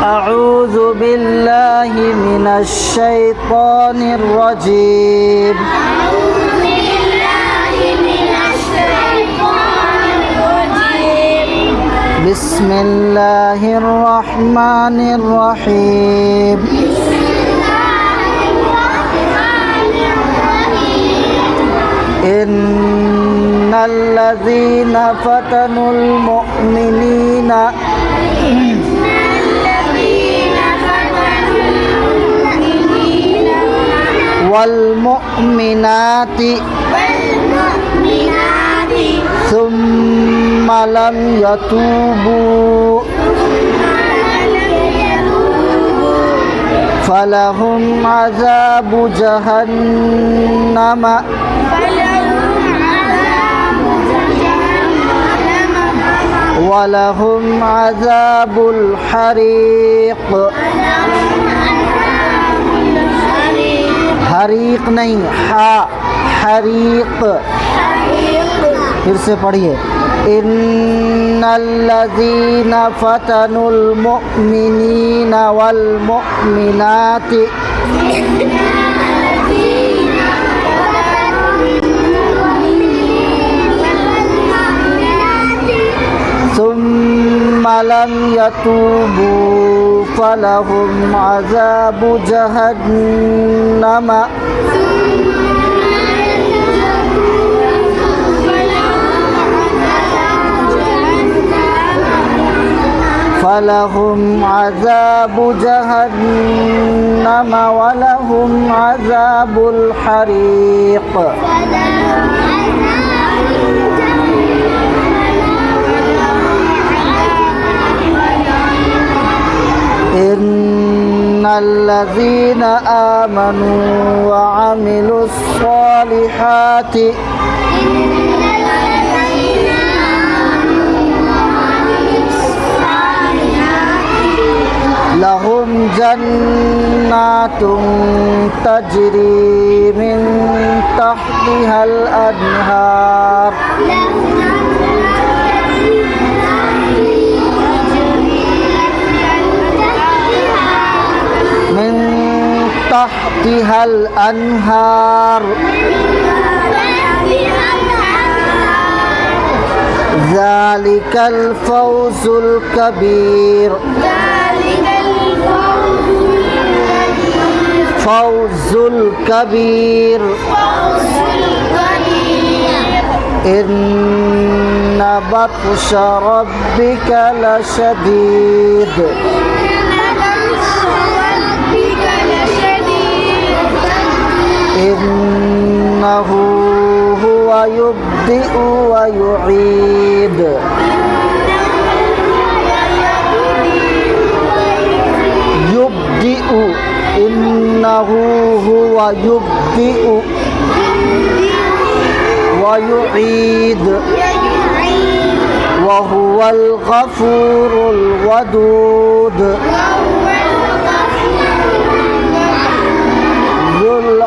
أعوذ بالله من الشيطان الرجيم بسم الله الرحمن الرحيم إن الذين فتنوا المؤمنين والمؤمنات ثم لم يتوبوا فلهم عذاب جهنم ولهم عذاب الحريق हरीक नहीं हरीक फिर से पढ़िए इन्नल्लज़ीना फतनुल मुअमिनीना वल मुअमिनाति ثم لم يتوبوا فلهم عذاب جهنم فلهم عذاب جهنم ولهم عذاب الحريق إن الذين آمنوا وعملوا الصالحات لهم جنات تجري من تحتها الأنهار تحتها الأنهار ذلك الفوز الكبير فوز الكبير إن بطش ربك لشديد إنه هو يبدئ ويعيد يبدئ إنه هو يبدئ ويعيد وهو الغفور الودود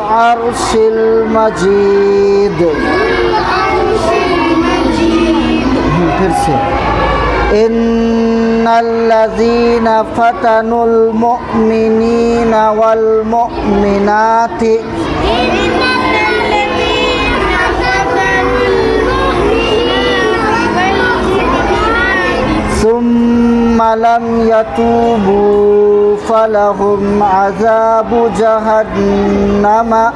العرش المجيد إن الذين فتنوا المؤمنين والمؤمنات ثم لم يتوبوا فلهم عذاب جهنم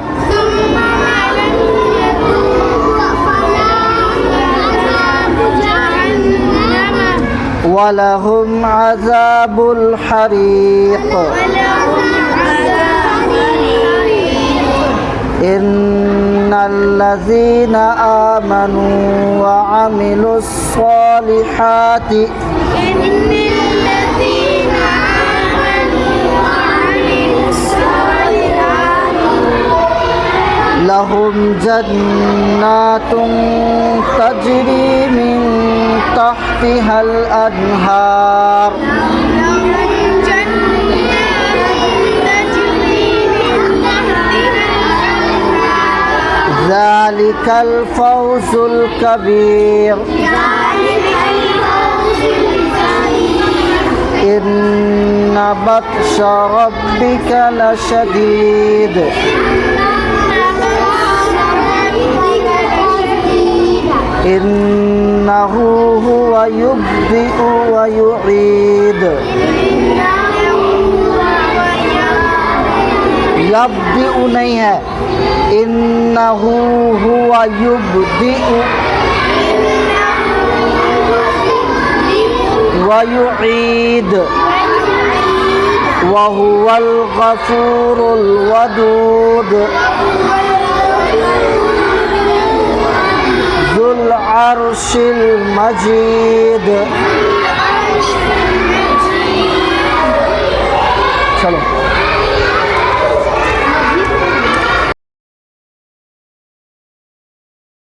ولهم عذاب الحريق إن الذين آمنوا وعملوا الصالحات لهم جنات تجري من تحتها الأنهار ذلك الفوز الكبير إن بطش ربك لشديد إنه هو يبدئ ويعيد يبدئ नहीं है إنه هو يبدئ ويعيد وهو الغفور الودود ذو العرش المجيد. चलो